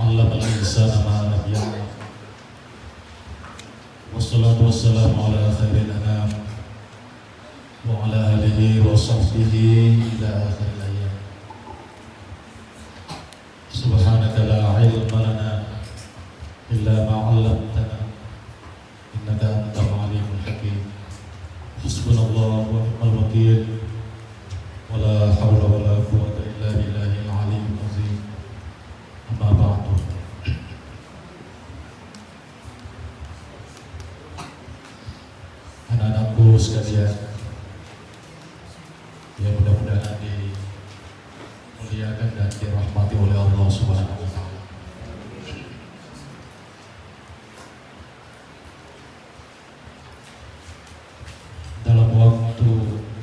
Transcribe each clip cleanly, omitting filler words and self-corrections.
علم الإنسان ما لم يعلم والصلاة والسلام على خير الأنام وعلى آله وصحبه إلى آخر الأيام. سبحانك لا علم لنا إلا ما علمتنا إنك أنت العليم الحكيم. حسبنا الله ونعم الوكيل ولا حول ولا قوة إلا بالله العلي العظيم. أما بعد. Anak-anakku sekalian yang mudah-mudahan dimuliakan dan dirahmati oleh Allah Subhanahu wa taala. Dalam waktu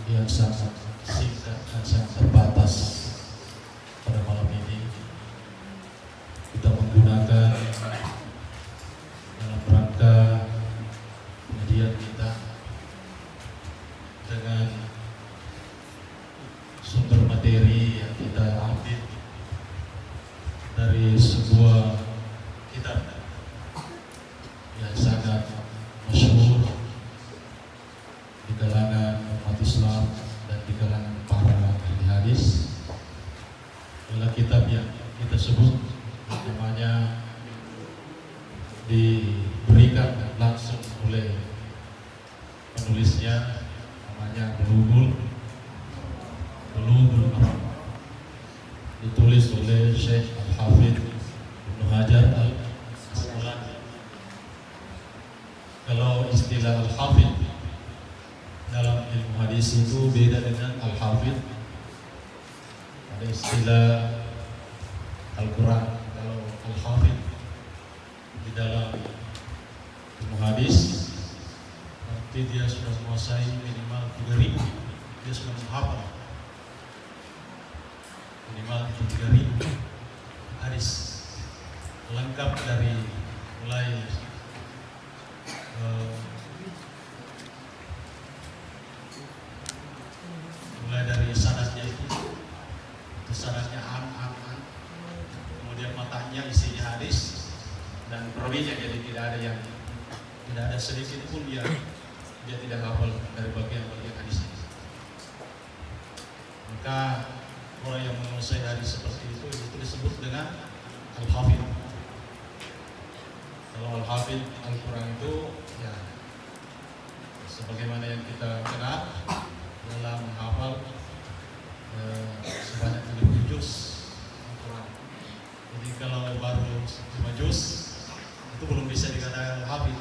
yang sangat singkat dan sangat terbatas pada malam ini, kita menggunakan dalam rangka pengajian kita dengan sumber materi yang kita ambil dari sebuah kitab yang sangat masyhur di kalangan umat Islam dan di kalangan para ahli hadis. Adalah kitab yang kita sebut namanya diberikan langsung oleh penulisnya, namanya Bulughul Maram, ditulis oleh Syekh Al-Hafidh Ibnu Hajar Al-Asqalani. Kalau istilah Al-Hafidh dalam ilmu hadis itu beda dengan Al-Hafidh pada istilah Al-Quran. Kalau Al-Hafidh di dalam ilmu hadis berarti dia sudah menguasai minimal 3.000, dia sudah menghafal minimal 3.000 hadis, lengkap dari mulai dari sanadnya itu sanadnya an, kemudian matanya isinya hadis dan perawinya, jadi tidak ada sedikit pun dia tidak hafal dari bagian-bagian hadis. Maka orang yang menguasai hadis seperti itu disebut dengan Al-Hafidh. Kalau Al-Hafidh Al-Quran itu ya sebagaimana yang kita kenal dalam menghafal sebanyak 70 juz Al-Quran. Jadi kalau baru 5 juz itu belum bisa dikatakan Hafidh.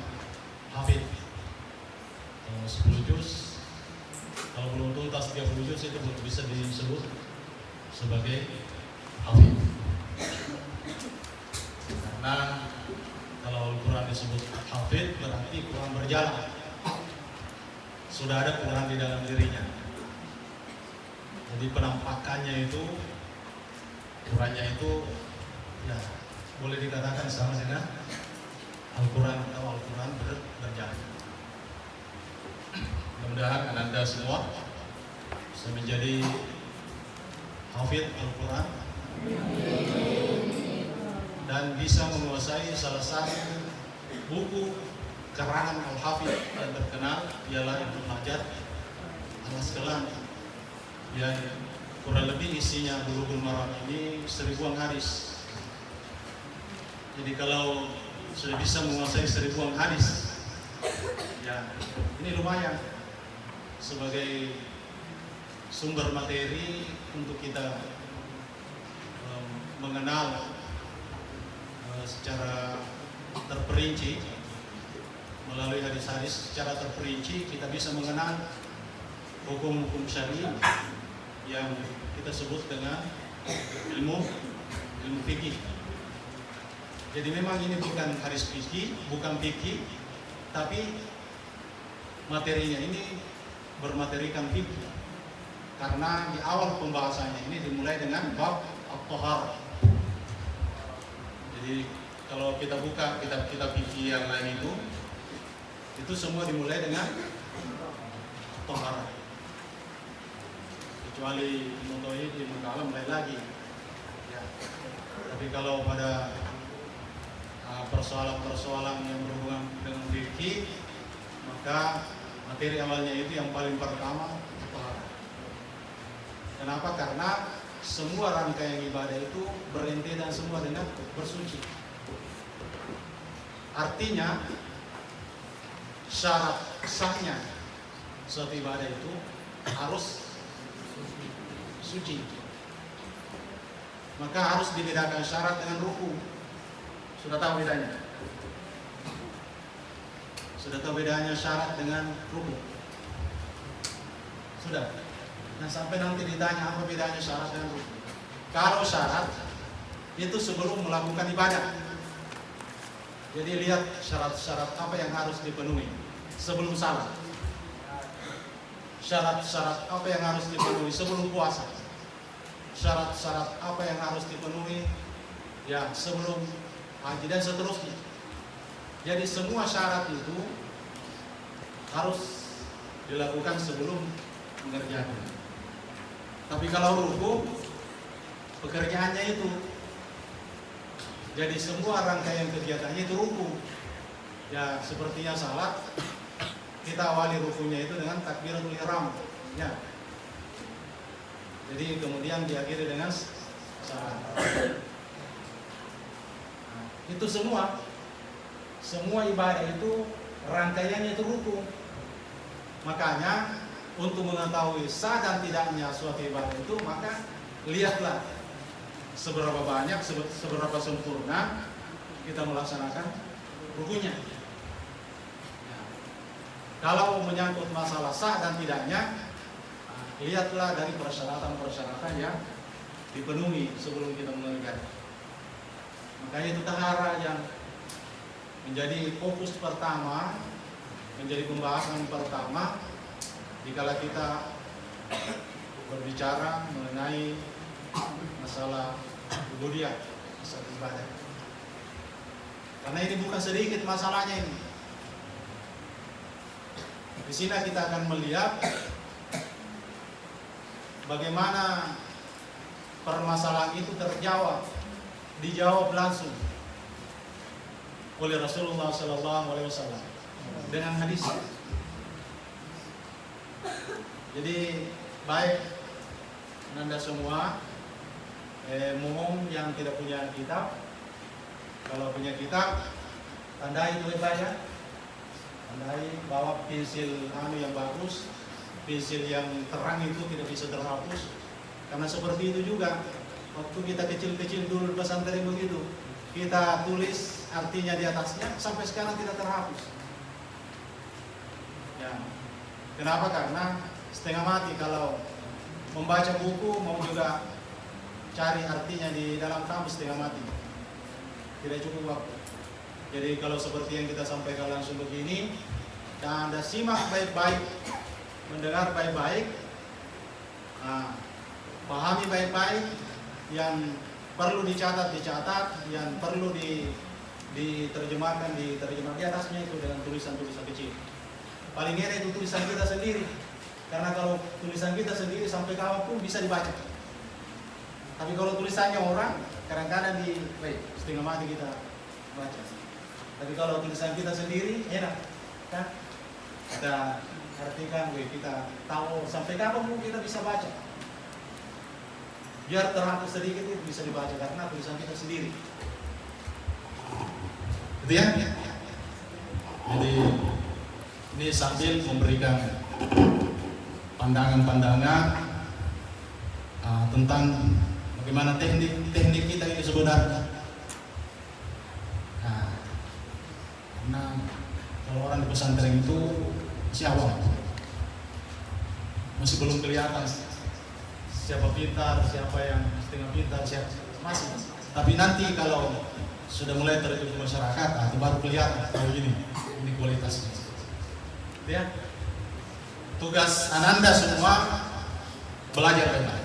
Kalau 10 juz, kalau belum tuntas 30 juz itu belum bisa disebut sebagai Hafidh. Karena kalau Al-Quran disebut Hafidh berarti Quran berjalan, sudah ada Quran di dalam dirinya. Jadi penampakannya itu, Qurannya itu ya boleh dikatakan sama dengan Al-Quran atau Al-Quran berjalan. Mudah-mudahan Anda semua bisa menjadi hafidh Al-Quran dan bisa menguasai salah satu buku karangan Al-Hafidh yang terkenal, ialah Ibnu Hajar Al-Asqalani, yang kurang lebih isinya Bulughul Maram ini 1000-an hadis. Jadi kalau sudah bisa menguasai 1000-an hadis, ya ini lumayan sebagai sumber materi untuk kita mengenal secara terperinci. Melalui hadis-hadis secara terperinci kita bisa mengenal hukum-hukum syar'i yang kita sebut dengan ilmu fikih. Jadi memang ini bukan hadis fikih, bukan fikih, tapi materinya ini bermaterikan fikih. Karena di awal pembahasannya ini dimulai dengan bab at-taharah. Jadi kalau kita buka kitab-kitab fikih yang lain itu semua dimulai dengan taharah. Kecuali Ibnu Qayyim Ibnu Kalam lain lagi. Ya. Tapi kalau pada persoalan-persoalan yang berhubungan dengan fikih, maka materi awalnya itu yang paling pertama taharah. Kenapa? Karena semua rangkaian ibadah itu dan semua dengan bersuci. Artinya syarat sahnya suatu ibadah itu harus suci. Maka harus dibedakan syarat dengan rukun. Sudah tahu bedanya? Sudah tahu bedanya syarat dengan rukun? Sudah? Nah, sampai nanti ditanya apa bedanya syarat dengan rukun. Kalau syarat itu sebelum melakukan ibadah. Jadi lihat syarat-syarat apa yang harus dipenuhi sebelum salat. Syarat-syarat apa yang harus dipenuhi sebelum puasa. Syarat-syarat apa yang harus dipenuhi ya sebelum haji dan seterusnya. Jadi semua syarat itu harus dilakukan sebelum mengerjakan. Tapi kalau rukun, pekerjaannya itu, jadi semua rangkaian kegiatannya itu rukun. Ya sepertinya salat, kita awali rukunnya itu dengan takbiratul ihram. Ya. Jadi kemudian diakhiri dengan salat. Nah, itu semua ibadah itu rangkaiannya itu rukun. Makanya untuk mengetahui sah dan tidaknya suatu ibadah itu, maka lihatlah seberapa banyak, seberapa sempurna kita melaksanakan rukunnya. Nah, kalau menyangkut masalah sah dan tidaknya, lihatlah dari persyaratan-persyaratan yang dipenuhi sebelum kita mengerjakan. Makanya itu taharah yang menjadi fokus pertama, menjadi pembahasan pertama dikala kita berbicara mengenai masalah ubudiyah, masalah ibadah. Karena ini bukan sedikit masalahnya ini. Di sini kita akan melihat bagaimana permasalahan itu dijawab langsung oleh Rasulullah SAW dengan hadis. Jadi baik Anda semua mohon yang tidak punya kitab, kalau punya kitab tandai itu baca, tandai, bawa pensil yang bagus, pensil yang terang itu tidak bisa terhapus. Karena seperti itu juga waktu kita kecil-kecil dulu pesantren begitu, kita tulis artinya di atasnya sampai sekarang tidak terhapus. Ya. Kenapa? Karena setengah mati kalau membaca buku mau juga cari artinya di dalam kamus, setengah mati. Tidak cukup waktu. Jadi kalau seperti yang kita sampaikan langsung begini, dan Anda simak baik-baik, mendengar baik-baik, pahami baik-baik, yang perlu dicatat, yang perlu diterjemahkan di atasnya itu dengan tulisan-tulisan kecil. Paling enak itu tulisan kita sendiri, karena kalau tulisan kita sendiri sampai kapanpun bisa dibaca. Tapi kalau tulisannya orang, kadang-kadang setengah mati kita baca. Tapi kalau tulisan kita sendiri enak, kan? Kita artikan, kita tahu sampai kapanpun kita bisa baca. Biar terhapus sedikit itu bisa dibaca karena tulisan kita sendiri. Gitu ya? Jadi ini sambil memberikan pandangan-pandangan tentang bagaimana teknik kita ini sebenarnya. Karena kalau orang di pesantren itu masih awam, masih belum kelihatan siapa pintar, siapa yang setengah pintar, siapa masih. Tapi nanti kalau sudah mulai terjun ke masyarakat, itu baru kelihatan kalau ini kualitasnya. Ya, tugas Ananda semua belajar baik-baik.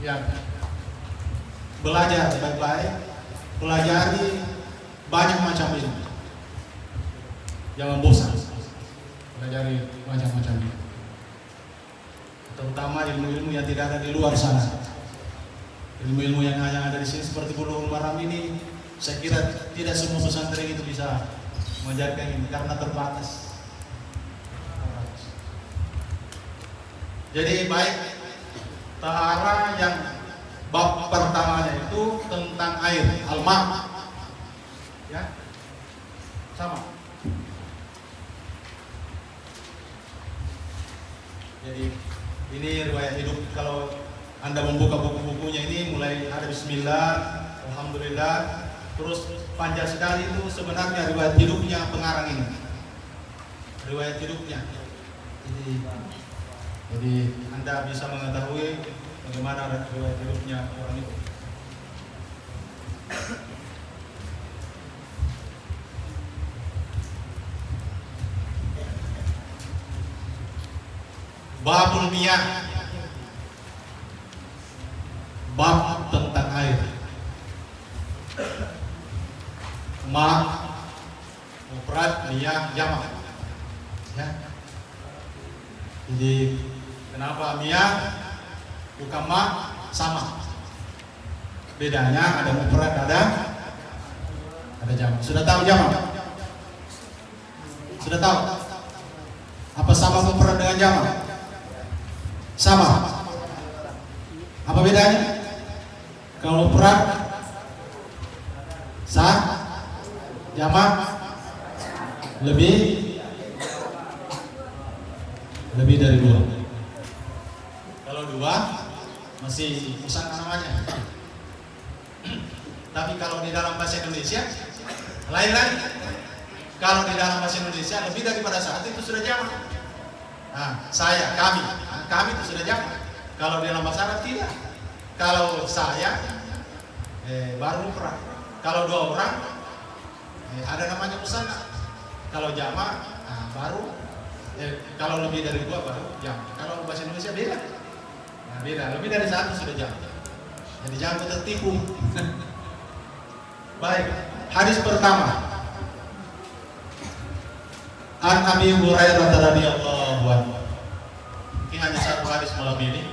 Ya, belajar baik-baik, pelajari banyak macam ilmu. Jangan bosan, pelajari macam-macam ilmu. Terutama ilmu-ilmu yang tidak ada di luar sana. Ilmu-ilmu yang hanya ada di sini seperti Bulughul Maram ini Saya kira tidak semua pesantren itu bisa mengajarkan ini karena terbatas. Jadi baik tahara yang bab pertamanya itu tentang air, al-ma, ya, sama. Jadi ini riwayat hidup. Kalau Anda membuka buku-bukunya ini mulai ada Bismillah, Alhamdulillah, terus panjang sekali itu sebenarnya riwayat hidupnya pengarang ini. Riwayat hidupnya. Jadi Anda bisa mengetahui bagaimana riwayat hidupnya orang itu. Babul miyah, bab tentang air. Ma, mufrad, miyah, jamak. Ya. Jadi kenapa miyah bukan ma, sama. Bedanya ada mufrad, ada jamak. Sudah tahu jamak? Sudah tahu? Apa sama mufrad dengan jamak? Sama. Apa bedanya? Kalau mufrad sah, jamak lebih dari dua. Kalau dua masih usang namanya. Tapi kalau di dalam bahasa Indonesia lain lagi. Kalau di dalam bahasa Indonesia lebih daripada satu itu sudah jamak. Nah, saya, kami itu sudah jamak. Kalau di dalam bahasa Arab tidak. Kalau saya baru mufrad. Kalau dua orang ada namanya musanna. Kalau jamak baru kalau lebih dari dua baru jamak. Kalau bahasa Indonesia beda. Nah, beda. Lebih dari satu sudah jamak. Jadi jangan tertipu. Baik, hadis pertama. An Abi Hurairah radhiyallahu anhu. Ini hanya satu hadis malam ini.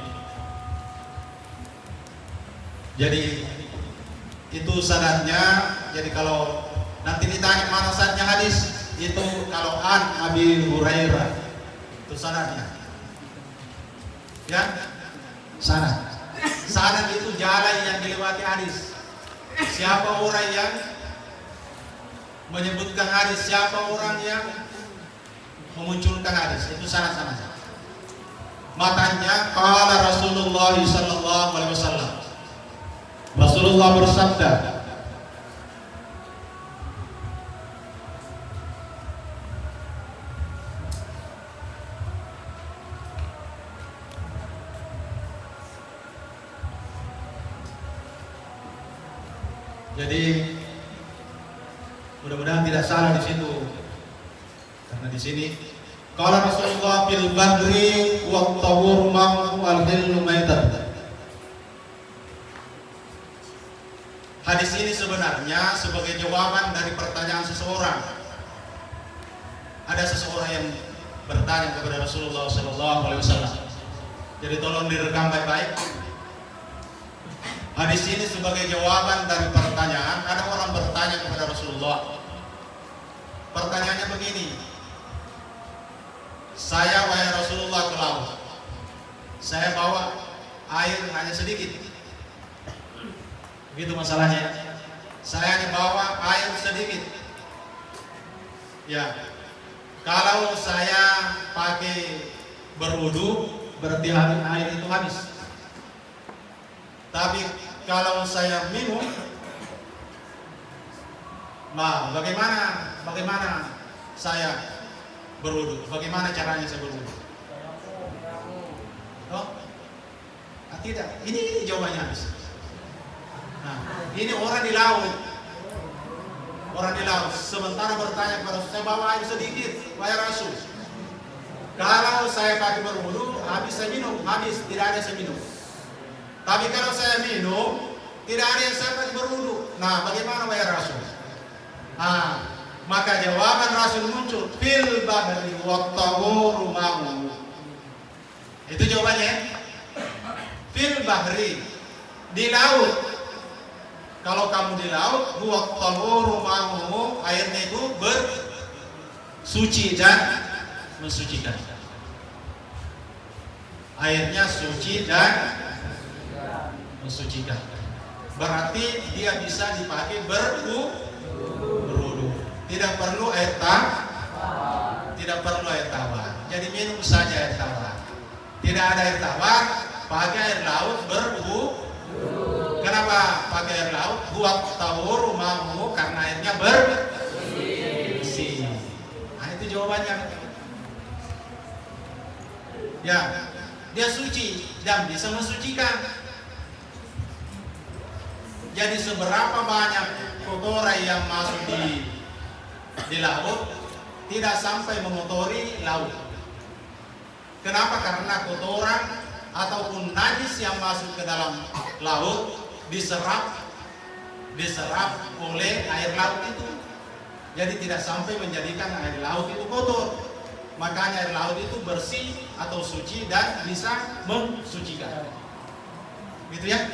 Jadi itu sanadnya. Jadi kalau nanti ditanya mana sanadnya hadis, itu kalau an Abi Hurairah itu sanadnya. Ya, sanad itu jalan yang dilewati hadis. Siapa orang yang menyebutkan hadis, siapa orang yang memunculkan hadis, itu sanad. Matanya qala Rasulullah sallallahu alaihi wasallam. Rasulullah bersabda, jadi mudah-mudahan tidak salah di situ, karena di sini kalau Rasulullah fil badri wa tawur ma'u al-hillu maitat. Hadis ini sebenarnya sebagai jawaban dari pertanyaan seseorang. Ada seseorang yang bertanya kepada Rasulullah sallallahu alaihi wasallam. Jadi tolong direkam baik-baik. Hadis ini sebagai jawaban dari pertanyaan. Ada orang bertanya kepada Rasulullah. Pertanyaannya begini. Saya wahai Rasulullah ke laut. Saya bawa air hanya sedikit. Begitu masalahnya. Saya hanya bawa air sedikit. Ya. Kalau saya pakai berwudu, berarti air itu habis. Tapi kalau saya minum, nah bagaimana saya berwudu? Bagaimana caranya saya berwudu? Oh, tidak. Ini jawabannya habis. Nah, ini orang di laut. Sementara bertanya kepada saya bawa air sedikit, wahai Rasul. Kalau saya pakai berwudu, habis saya minum, tidak ada saya minum. Tapi kalau saya minum, tidak ada yang saya pakai berwudu. Nah, bagaimana wahai Rasul? Nah, maka jawaban Rasul muncul fil bahri wa tahuru ma'u. Itu jawabannya. Fil bahri, di laut. Kalau kamu di laut, huwa tahuru ma'uhu, airnya itu bersuci dan mensucikan. Airnya suci dan mensucikan. Berarti dia bisa dipakai berwudu. Tidak perlu air tawar. Jadi minum saja air tawar. Tidak ada air tawar, pakai air laut berwudu. Kenapa pakai air laut? Huwa tahuru ma'uhu, karena airnya bersih. Nah, itu jawabannya. Ya, dia suci dan bisa mensucikan. Jadi seberapa banyak kotoran yang masuk di laut tidak sampai mengotori laut. Kenapa? Karena kotoran ataupun najis yang masuk ke dalam laut diserap oleh air laut itu. Jadi tidak sampai menjadikan air laut itu kotor. Makanya air laut itu bersih atau suci dan bisa mensucikan. Gitu ya.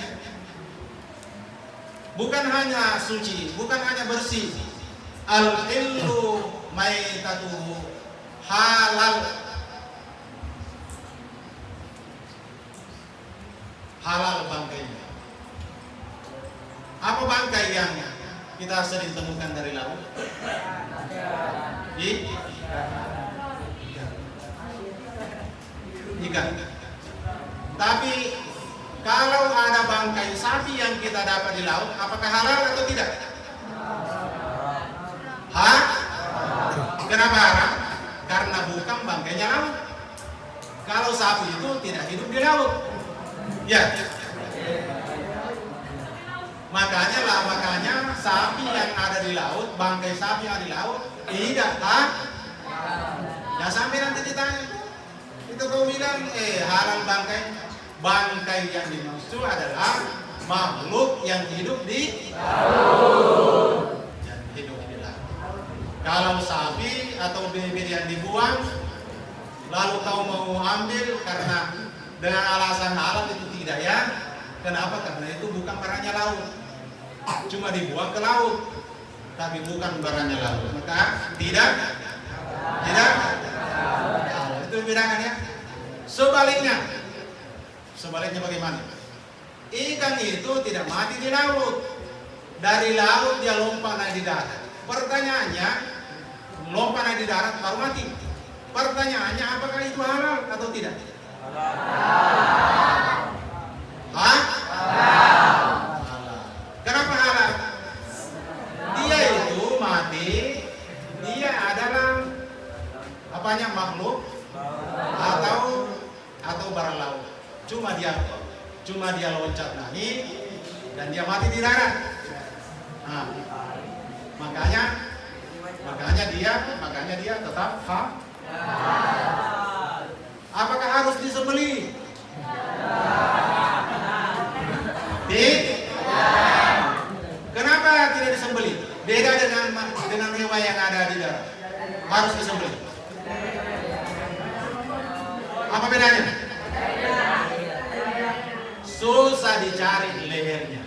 Bukan hanya suci, bukan hanya bersih. Al-illu maitatuhu, halal. Halal bangkainya. Apa bangkai yang kita sering temukan dari laut? Ikan. Tapi kalau ada bangkai sapi yang kita dapat di laut, apakah halal atau tidak? Kenapa haram? Karena bukan bangkainya laut. Kalau sapi itu tidak hidup di laut. Ya. Makanya sapi yang ada di laut, bangkai sapi yang ada di laut tidak ya sampai nanti ditanya itu kau bilang halal bangkai yang dimaksud adalah makhluk yang hidup di laut. Yang hidup di laut. Kalau sapi atau bibir yang dibuang lalu kau mau ambil karena dengan alasan halal itu tidak ya. Kenapa? Karena itu bukan barangnya laut. Cuma dibuang ke laut, tapi bukan barangnya laut. Maka tidak. Itu bedakan ya. Sebaliknya bagaimana? Ikan itu tidak mati di laut. Dari laut dia lompat naik di darat. Pertanyaannya, lompat naik di darat baru mati. Pertanyaannya, apakah itu halal atau tidak? Halal. Kenapa halal? Dia itu mati, dia adalah makhluk atau barang laut. Cuma dia loncat naik dan dia mati di darat. Nah, makanya dia tetap apakah harus disembelih? Kenapa tidak disembelih? Beda dengan hewan yang ada di darat. Harus disembelih. Apa bedanya? Susah dicari lehernya.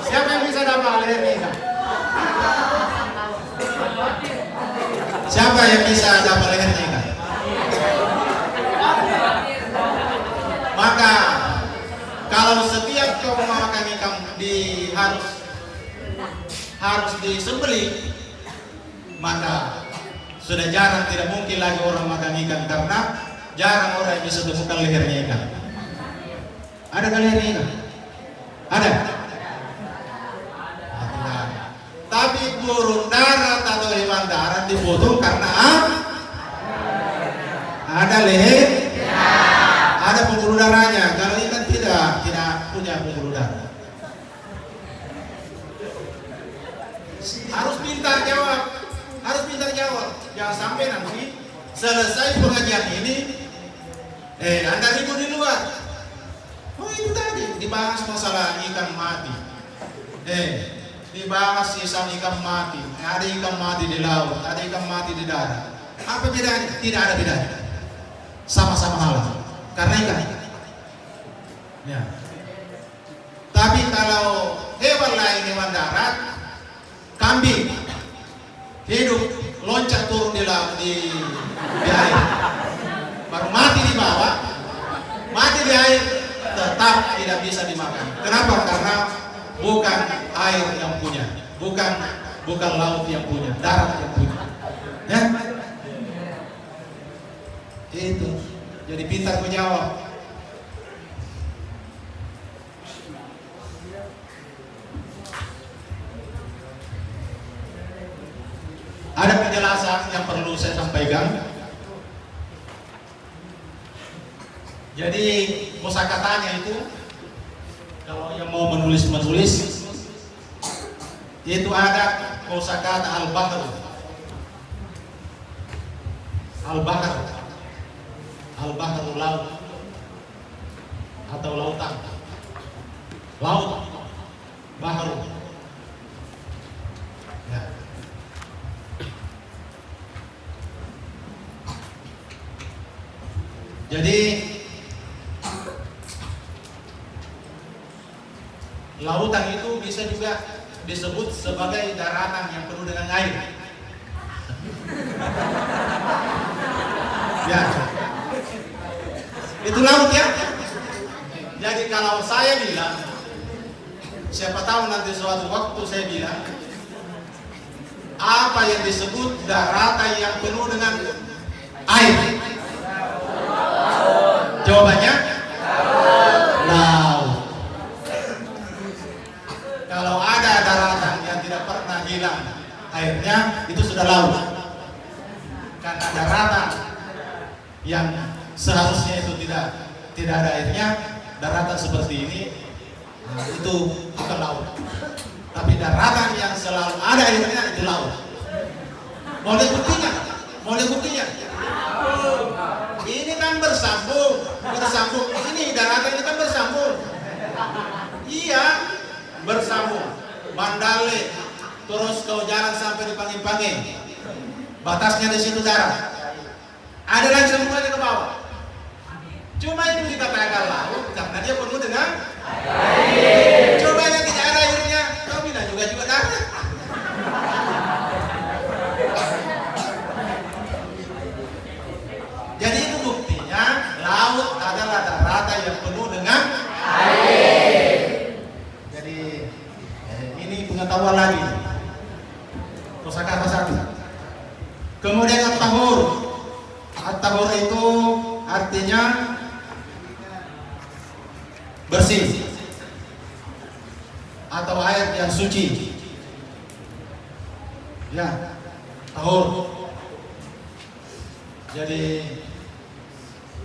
Siapa yang bisa dapat lehernya ikan? Siapa yang bisa dapat lehernya ikan? Maka kalau setiap kau memakan ikan harus disembelih, maka sudah jarang, tidak mungkin lagi orang makan ikan karena jarang orang yang bisa temukan lehernya ikan. Ada kan lehernya ikan? Ada? Tapi burung darat atau hewan darat dipotong karena ada leher, ada pembuluh darahnya. Kalau ikan tidak punya pembuluh darah. Harus pintar jawab. Jangan sampai nanti selesai pengajian ini, Anda ribut di luar. Oh itu tadi dibahas masalah ikan mati. Dibahas sisa ikan mati. Ada ikan mati di laut, ada ikan mati di darat. Apa bedanya? Tidak ada bedanya. Sama-sama halal. Karena Ya. Tapi kalau hewan lain, hewan darat, kambing hidup loncat turun di air, baru mati di bawah, mati di air, tetap tidak bisa dimakan. Kenapa? Karena bukan air yang punya, bukan laut yang punya, darat yang punya. Ya, itu. Jadi pintar menjawab. Ada penjelasan yang perlu saya sampaikan. Jadi kosakatanya itu, kalau yang mau menulis itu ada kosakata al-bahr, laut atau lautan, laut, bahru. Ya. Jadi lautan itu bisa juga disebut sebagai daratan yang penuh dengan air. Ya, itu laut ya. Jadi kalau saya bilang, siapa tahu nanti suatu waktu saya bilang, apa yang disebut daratan yang penuh dengan air? Jawabannya laut. Kalau ada daratan yang tidak pernah hilang airnya, itu sudah laut. Karena daratan yang seharusnya itu tidak ada airnya, daratan seperti ini, itu bukan laut. Tapi daratan yang selalu ada airnya, itu laut. Mau lihat buktinya? Ini kan bersambung. Ini daratan ini kan bersambung. Iya, bersambung. Mandale, terus kau jalan sampai di Panging-Panging. Batasnya di situ darat. Ada lagi semuanya ke bawah. Cuma itu dikatakan laut karena dia penuh dengan air. Coba yang tidak ada airnya, kau bilang juga darat. Jadi itu buktinya laut adalah daratan yang penuh dengan air. Jadi ini pengetahuan lagi. Kosakata satu. Kemudian at-tahur. At-tahur itu artinya bersih atau air yang suci. Ya, tahur. Jadi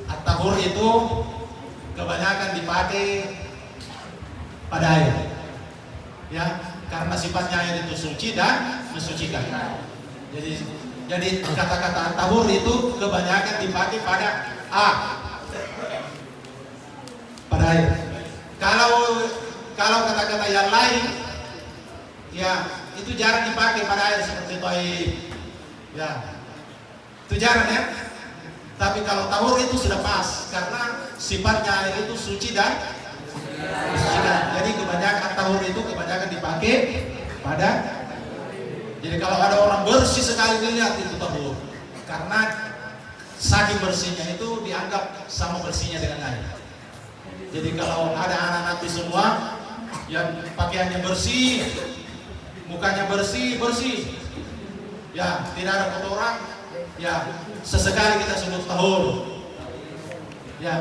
at-tahur itu kebanyakan dipakai pada air. Ya, karena sifatnya air itu suci dan mensucikan. Jadi kata-kata at-tahur itu kebanyakan dipakai pada pada air. Kalau kata-kata yang lain, ya itu jarang dipakai pada air seperti baik. Ya, itu jarang ya. Tapi kalau tahur itu sudah pas karena sifatnya air itu suci dan mensucikan. Jadi kebanyakan tahur itu kebanyakan dipakai pada. Jadi kalau ada orang bersih sekali dilihat itu tahur, karena saking bersihnya itu dianggap sama bersihnya dengan air. Jadi kalau ada anak-anak semua yang pakaiannya bersih, mukanya bersih, ya tidak ada kotoran, ya sesekali kita sebut tahur. Ya,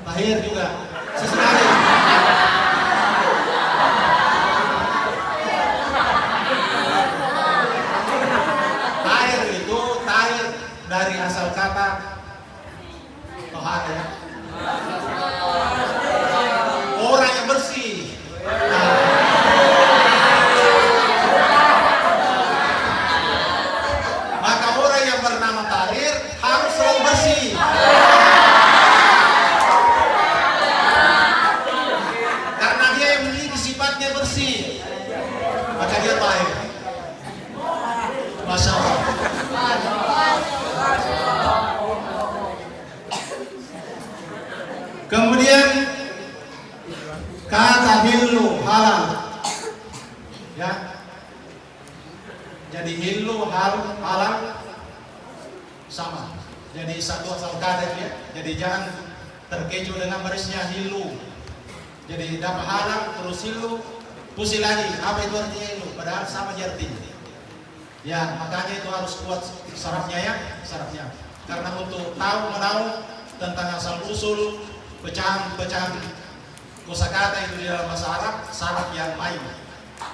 tahir juga sesekali. Dari asal kata tohar ya, orang yang bersih. Maka orang yang bernama tahir harus selalu bersih. Karena dia yang memiliki sifatnya bersih, maka dia tahir. Masya Allah. Kemudian kata hillu halal, ya. Jadi hillu halal sama. Jadi satu asal kata ya. Jadi jangan terkecoh dengan barisnya hillu. Jadi dapat halal terus hillu, pusing lagi. Apa itu artinya hillu? Padahal sama artinya. Ya, makanya itu harus kuat sarafnya ya, sarafnya. Karena untuk tahu menahu tentang asal usul pecahan kosakata itu di dalam bahasa Arab, saraf yang lain.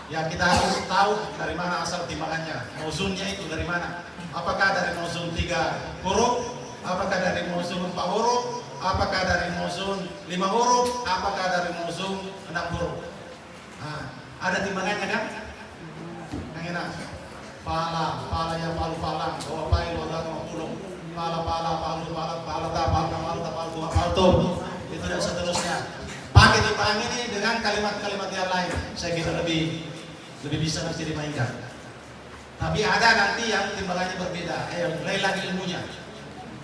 Ya, kita harus tahu dari mana asal timbangannya, mauzunnya itu dari mana. Apakah dari mauzun 3 huruf, apakah dari mauzun 4 huruf, apakah dari mauzun 5 huruf, apakah dari mauzun 6 huruf. Nah, ada timbangannya kan? Yang enak. Pala yang palu palang, bawa pai lodan pulung, pala palu itu dan seterusnya. Pakai timbangan ini dengan kalimat-kalimat yang lain, saya kira lebih bisa nanti dimainkan. Tapi ada nanti yang timbangannya berbeda, lain lagi ilmunya.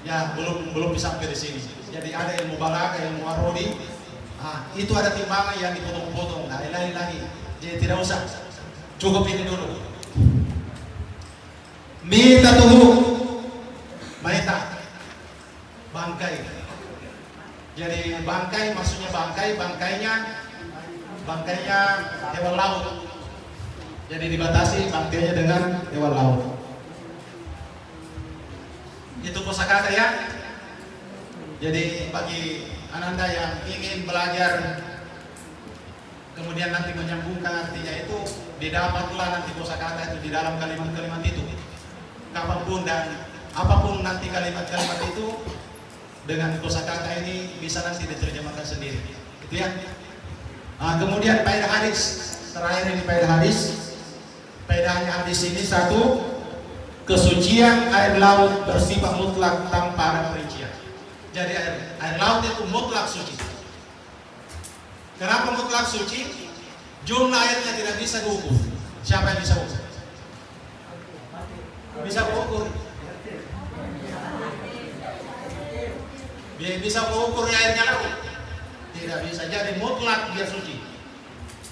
Ya belum bisa sampai di sini. Jadi ada ilmu balaghah, ilmu arodi. Itu ada timbangan yang dipotong-potong, lain lagi. Jadi tidak usah, cukup ini dulu. Mita tubuh, maita, bangkai. Jadi bangkai maksudnya bangkainya hewan laut. Jadi dibatasi bangkainya dengan hewan laut. Itu kosakata ya. Jadi bagi ananda yang ingin belajar kemudian nanti menyambungkan artinya itu, didapatlah nanti kosakata itu di dalam kalimat-kalimat itu. Kapanpun dan apapun nanti kalimat-kalimat itu dengan kosakata ini bisa nanti diterjemahkan sendiri, gitu ya. Kemudian faedah hadis terakhir ini faedah hadis. Faedahnya hadis ini satu, kesucian air laut bersifat mutlak tanpa ada perincian. Jadi air laut itu mutlak suci. Kenapa mutlak suci? Jumlah airnya tidak bisa diukur. Siapa yang bisa ukur? Bisa mengukur. Bisa mengukur airnya laut? Tidak bisa. Jadi mutlak dia suci.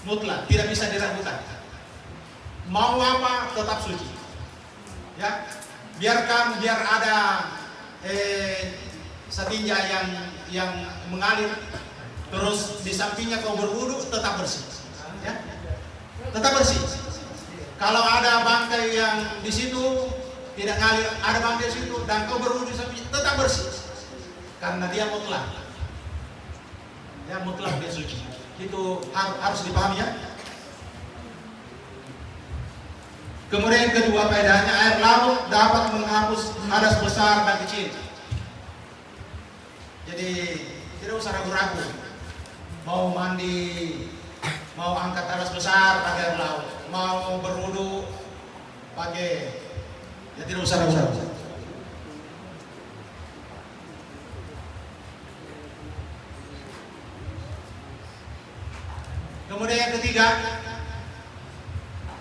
Mutlak, tidak bisa diragukan. Mau apa tetap suci. Ya, biar ada setinja yang mengalir, terus di sampingnya kau berwudu tetap bersih. Ya, tetap bersih. Kalau ada bangkai yang di situ tidak ngalir, ada bangkai di situ dan kau berwudu di samping, tetap bersih. Karena dia mutlak. Ya, mutlak dia suci. Itu harus dipahami ya. Kemudian yang kedua faedahnya, air laut dapat menghapus hadas besar dan kecil. Jadi tidak usah ragu-ragu. Mau mandi, mau angkat hadas besar pakai air laut, mau berwudu pakai, ya tidak usah ragu-ragu. Kemudian yang ketiga,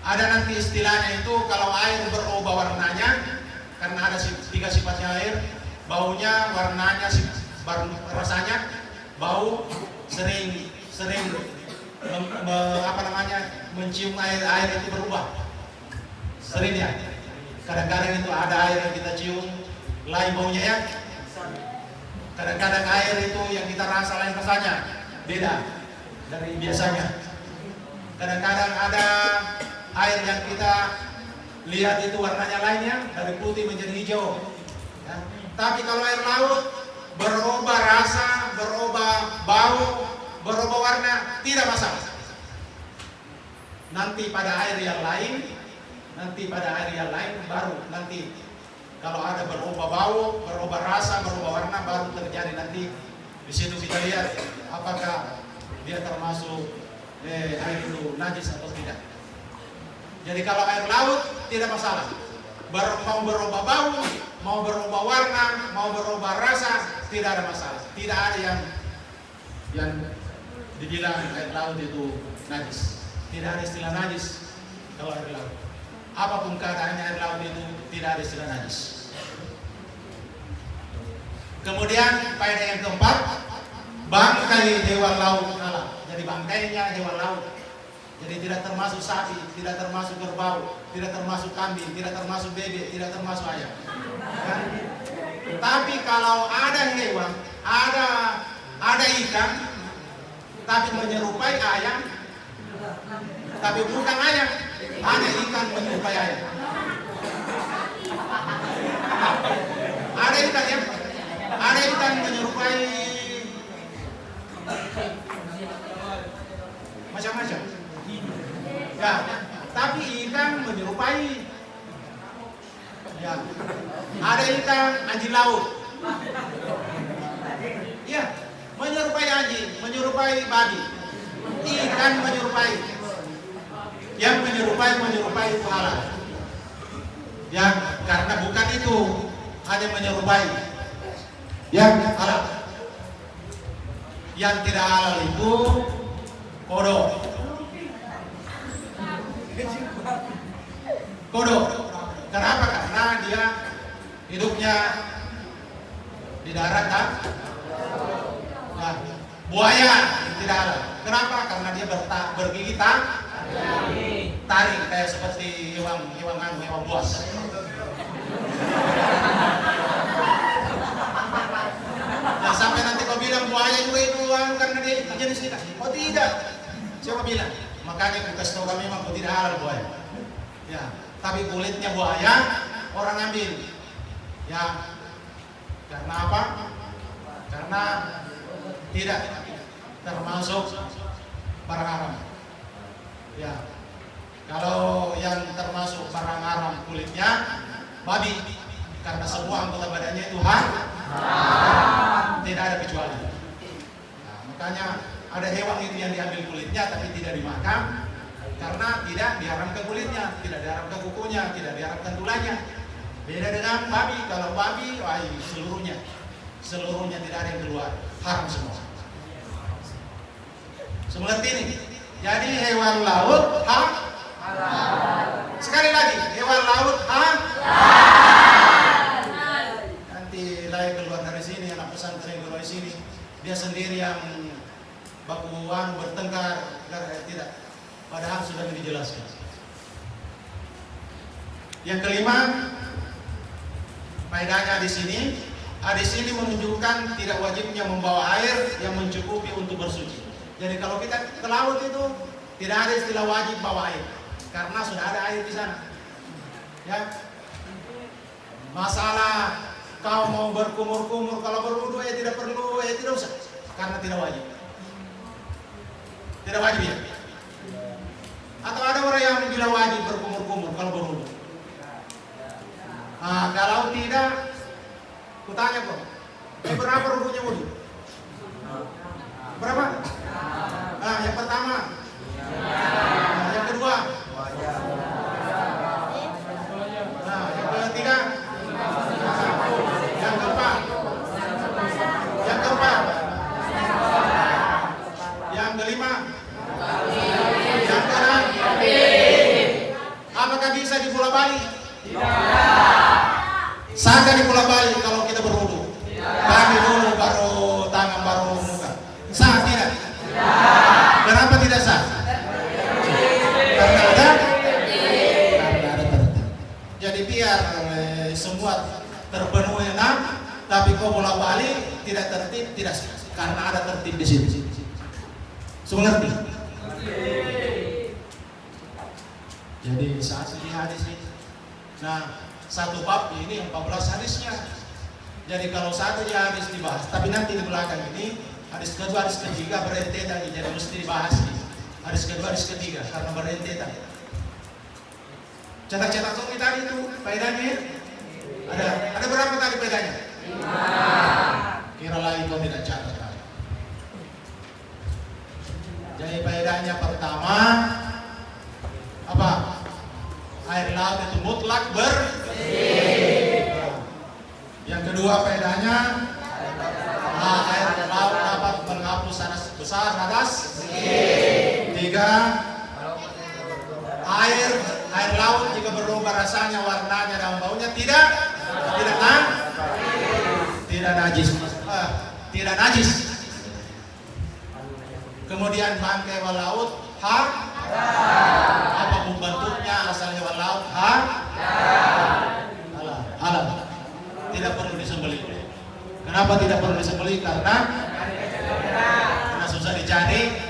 ada nanti istilahnya itu kalau air berubah warnanya, karena ada 3 sifatnya air, baunya, warnanya, rasanya, bau, sering mencium air itu berubah. Sering ya. Kadang-kadang itu ada air yang kita cium lain baunya ya. Kadang-kadang air itu yang kita rasa lain rasanya, beda dari biasanya. Kadang-kadang ada air yang kita lihat itu warnanya lainnya, dari putih menjadi hijau. Ya. Tapi kalau air laut berubah rasa, berubah bau, berubah warna, tidak masalah. Nanti pada air yang lain, baru nanti kalau ada berubah bau, berubah rasa, berubah warna, baru terjadi nanti di situ kita lihat apakah dia termasuk air itu najis atau tidak. Jadi kalau air laut tidak masalah. Mau berubah bau, mau berubah warna, mau berubah rasa, tidak ada masalah. Tidak ada yang dibilang air laut itu najis. Tidak ada istilah najis kalau air laut. Apapun keadaannya air laut itu tidak ada istilah najis. Kemudian faedah yang keempat, bangkai hewan laut halal. Jadi bangkainya hewan laut. Jadi tidak termasuk sapi, tidak termasuk kerbau, tidak termasuk kambing, tidak termasuk bebek, tidak termasuk ayam. Ya. Tapi kalau ada hewan, ada ikan, tapi menyerupai ayam, tapi bukan ayam, ada ikan menyerupai ayam. Ada ikan ya, ada ikan menyerupai macam-macam. Ya, tapi ikan menyerupai. Ya, ada ikan anjing laut. Ya, menyerupai anjing, menyerupai babi. Ikan menyerupai. Yang menyerupai itu halal. Ya, karena bukan itu, hanya menyerupai. Yang halal. Yang tidak halal itu kodok. Kodok. Kenapa? Karena dia hidupnya di darat kan? Nah, buaya tidak halal. Kenapa? Karena dia bergigi tarik kayak seperti hewan buas. Nah, sampai nanti kau bilang buaya juga itu karena dia jenis ikan. Oh tidak. Siapa bilang? Makanya aku kasih tahu kami memang tidak halal buaya. Ya, tapi kulitnya buaya orang ambil. Ya, karena apa? Karena tidak termasuk barang haram. Ya, kalau yang termasuk barang haram kulitnya babi, karena semua anggota badannya itu tidak ada kecuali. Nah, makanya ada hewan itu yang diambil kulitnya tapi tidak dimakan karena tidak diharamkan kulitnya, tidak diharamkan kukunya, tidak diharamkan tulangnya. Beda dengan babi. Kalau babi, seluruhnya tidak ada yang keluar, haram semua. Seperti ini. Jadi hewan laut halal. Sekali lagi, hewan laut halal. Nanti lain keluar dari sini, anak pesantren keluar dari sini, dia sendiri yang bakuan bertengkar, tidak. Padahal sudah dijelaskan. Yang kelima, faedahnya di sini, hadis ini menunjukkan tidak wajibnya membawa air yang mencukupi untuk bersuci. Jadi kalau kita ke laut itu tidak ada istilah wajib bawa air, karena sudah ada air di sana. Ya, masalah kau mau berkumur-kumur, kalau berwudu tidak perlu, tidak usah, karena tidak wajib. Tidak wajib ya. Atau ada orang yang bilang wajib berkumur-kumur kalau berwudu. Nah, kalau tidak, kutanya kok, berapa rukunya wudu? Berapa? Nah, yang pertama. Nah, yang kedua. Nah, yang ketiga. Yang keempat. Yang keempat. Yang kelima. Yang keenam. Apakah bisa dibolak-balik? Sah di bola balik kalau kita berwudu? Kaki dulu, baru tangan, baru muka. Sah tidak? Kenapa tidak sah? Karena ada tertib. Jadi biar semua terpenuhi tapi kau bola balik tidak tertib, tidak sah. Karena ada tertib di sini. Semua ngerti? Jadi saat ini hadis ini. Nah, satu bab ini 14 hadisnya. Jadi kalau satu hadis dibahas, tapi nanti di belakang ini hadis kedua, hadis ketiga berentetan, jadi mesti dibahas nih. Hadis kedua, hadis ketiga karena berentetan. Cetak-cetak tadi tadi itu faedahnya ada berapa tadi faedahnya? 5. Kira lain kau tidak catat. Jadi faedahnya pertama apa? Air laut itu mutlak bersih. Yang kedua faedahnya air laut dapat menghapus besar nadas. 3. Air laut jika berubah rasanya, warnanya dan baunya tidak najis. Kemudian bangkai hewan laut halal. Apa bentuknya asal hewan laut halal. Halal. Tidak perlu disembelih. Kenapa tidak perlu disembelih? Karena susah dicari.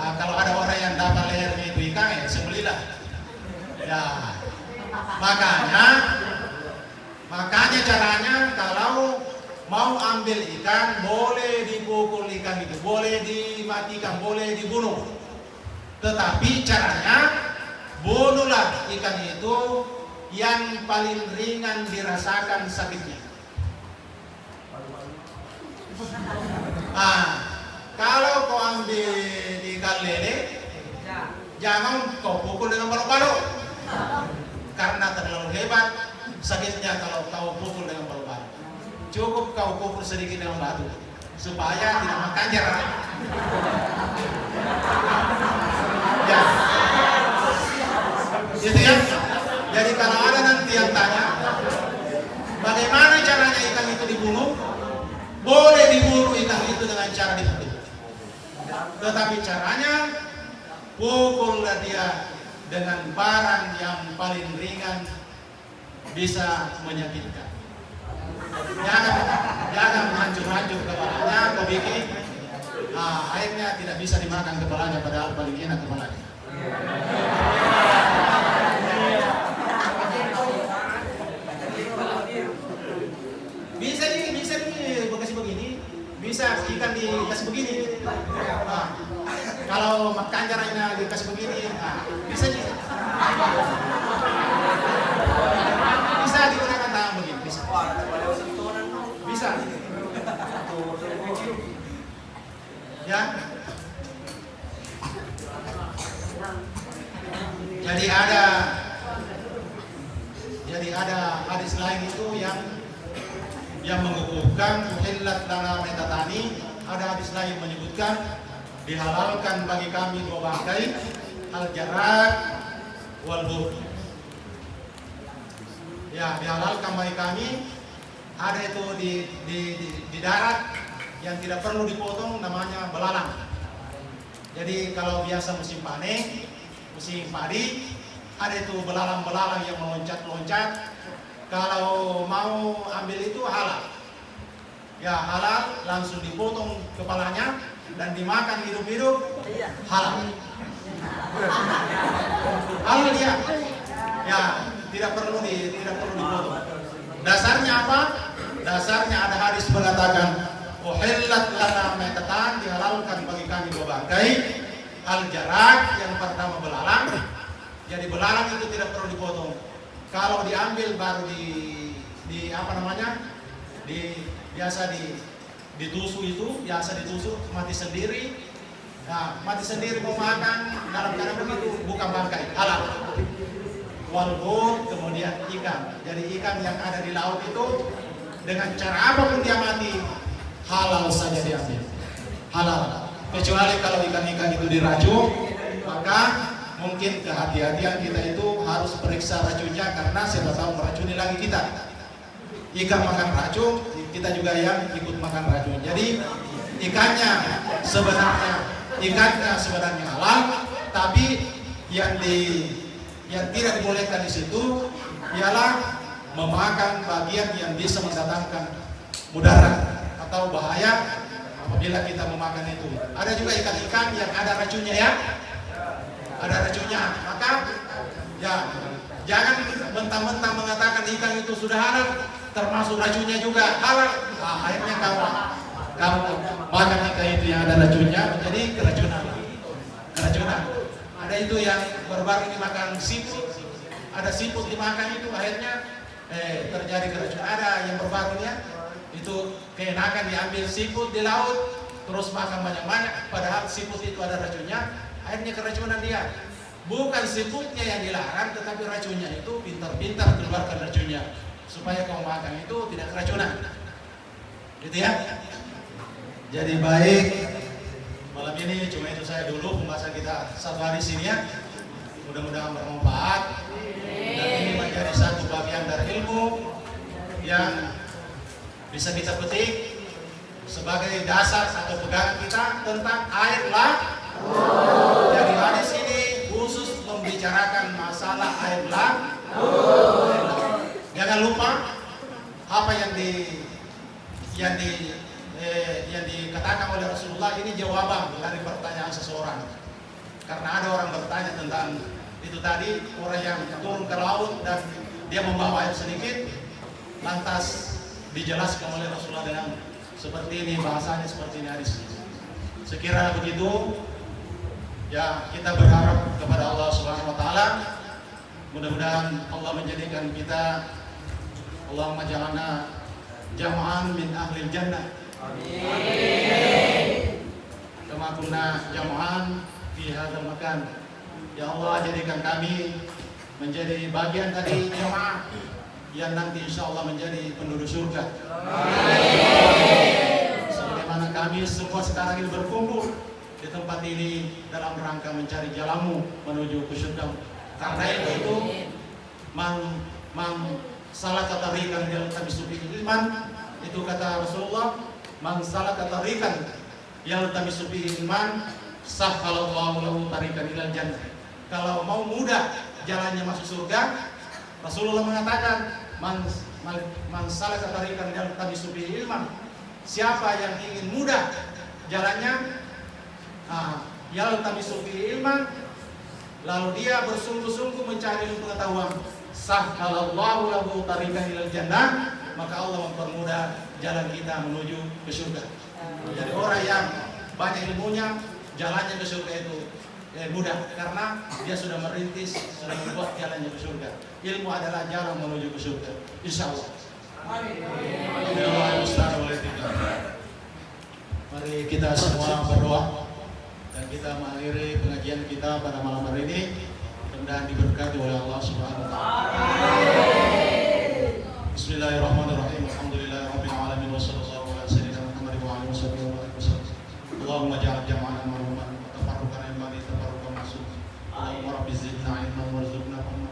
Nah, kalau ada orang yang dapat lehernya itu ikan, ya sembelihlah. Ya, makanya caranya kalau mau ambil ikan boleh dipukul ikan itu, boleh dimatikan, boleh dibunuh. Tetapi caranya bunuhlah ikan itu yang paling ringan dirasakan sakitnya. Kalau kau ambil ikan lele, jangan kau pukul dengan palu-palu, karena terlalu hebat sakitnya kalau kau pukul dengan palu-palu. Cukup kau pukul sedikit dengan batu supaya tidak makan jarak. Ya, itu ya. Jadi kalau ada nanti yang tanya, bagaimana caranya ikan itu dibunuh? Boleh dibunuh ikan itu dengan cara dipukul. Tetapi caranya pukullah dia dengan barang yang paling ringan bisa menyakitkan. Jangan hancur-hancur kepalanya, kau bikin. Akhirnya tidak bisa dimakan kepalanya, padahal paling enak kepalanya. Bisa dikasih begini, bisa ikan dikasih begini. Kalau makan caranya dikasih begini, bisa juga. Bisa digunakan tangan begini, bisa. Bisa. Ya. Jadi ada hadis lain itu yang mengukuhkan uhillat lana maitatani. Ada hadis lain menyebutkan dihalalkan bagi kami dua bangkai, al-jarad wal hur. Ya, dihalalkan bagi kami. Ada itu di darat yang tidak perlu dipotong, namanya belalang. Jadi kalau biasa musim panen, musim padi, ada itu belalang-belalang yang meloncat-loncat. Kalau mau ambil itu halal. Ya halal, langsung dipotong kepalanya dan dimakan hidup-hidup, halal. Halal dia. Ya, tidak perlu dipotong. Dasarnya apa? Dasarnya ada hadis mengatakan uhillat lana maitatan, dihalalkan bagi kami dua bangkai, al-jarad yang pertama belalang. Jadi belalang itu tidak perlu dipotong. Kalau diambil baru biasa ditusuk mati sendiri. Nah, mati sendiri mau makan dalam keadaan begitu bukan bangkai, halal. Walhur, kemudian ikan. Jadi ikan yang ada di laut itu dengan cara apapun dia mati, halal saja diambil. Halal. Kecuali kalau ikan-ikan itu diracun, maka mungkin kehati-hatian kita itu harus periksa racunnya, karena siapa tahu meracuni lagi kita. Ikan makan racun, kita juga yang ikut makan racun. Jadi ikannya sebenarnya halal, tapi yang tidak dibolehkan di situ ialah memakan bagian yang bisa mendatangkan mudarat atau bahaya apabila kita memakan itu. Ada juga ikan-ikan yang ada racunnya ya. Ada racunnya, maka ya jangan mentang-mentang mengatakan ikan itu sudah halal, termasuk racunnya juga halal. Akhirnya kamu makan ikan itu yang ada racunnya menjadi keracunan. Ada itu yang baru-baru dimakan siput, ada siput dimakan itu akhirnya terjadi keracunan. Ada yang baru-barunya itu keenakan diambil siput di laut terus makan banyak-banyak, padahal siput itu ada racunnya. Akhirnya keracunan dia. Bukan siputnya yang dilarang, tetapi racunnya itu pintar-pintar keluarkan racunnya supaya kamu makan itu tidak keracunan. Gitu ya. Jadi baik, malam ini cuma itu saya dulu pembahasan kita satu hari sini ya. Mudah-mudahan bermanfaat dan ini menjadi satu bagian dari ilmu yang bisa kita petik sebagai dasar atau pegangan kita tentang air lah. Jadi hadis ini khusus membicarakan masalah air lah. Jangan lupa apa yang dikatakan oleh Rasulullah ini jawaban dari pertanyaan seseorang. Karena ada orang bertanya tentang itu tadi, orang yang turun ke laut dan dia membawa air sedikit, lantas dijelaskan oleh Rasulullah dengan seperti ini, bahasanya seperti ini hadis. Sekiranya begitu, ya kita berharap kepada Allah Subhanahu wa taala, mudah-mudahan Allah menjadikan kita, Allahumma ja'alna jama'an min ahlil jannah. Amin. Kama kunna jama'an fi hadzal makan. Ya Allah, jadikan kami menjadi bagian dari jamaah yang nanti insya Allah menjadi penduduk surga. Amin. Sebagaimana kami semua sekarang ini berkumpul di tempat ini dalam rangka mencari jalanmu menuju ke surga. Karena itu man salaka tariqan yaltamisu fihi ilman, itu kata Rasulullah, man salaka tariqan yaltamisu fihi ilman sahhalallahu lahu tariqan ilal jannah. Kalau mau mudah jalannya masuk surga, Rasulullah mengatakan man salaka tariqan yaltamisu fihi ilman, siapa yang ingin mudah jalannya, yaltamisu fihi ilman, lalu dia bersungguh-sungguh mencari ilmu pengetahuan, sahhalallahu lahu tariqan ilal jannah, maka Allah mempermudah jalan kita menuju ke surga. Jadi orang yang banyak ilmunya, jalannya ke surga itu mudah karena dia sudah merintis, sudah membuat jalannya ke surga. Ilmu adalah jalan menuju ke surga, insyaallah. Amin. Mari kita semua berdoa dan kita mengakhiri pengajian kita pada malam hari ini. Mudah-mudahan diberkati oleh Allah Subhanahu wa taala. Bismillahirrahmanirrahim. Alhamdulillahirabbil alamin wassallallahu ala sayyidina Muhammad wa alihi wasallam. Allahumma ja'al jam'ana marhuman wa tafarruqana mimma tafarruqa masuk. Allahumma rabbi zidna ilman warzuqna fahma.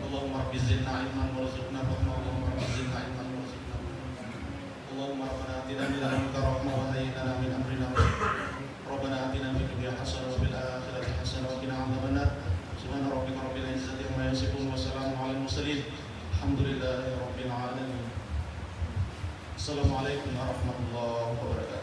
Allahumma rabbi zidna ilman warzuqna fahma. Allahumma rabbi zidna ilman warzuqna fahma. Allahumma rabbana atina min ladunka rahmah wa hayyi lana min amrina rabbana atina fid dunya hasanah wa fil akhirati hasanah wa qina adzabannar. Subhana rabbika rabbil izzati amma yasifun wa salamun alal mursalin. Alhamdulillahi rabbil alamin. Assalamualaikum warahmatullahi wabarakatuh.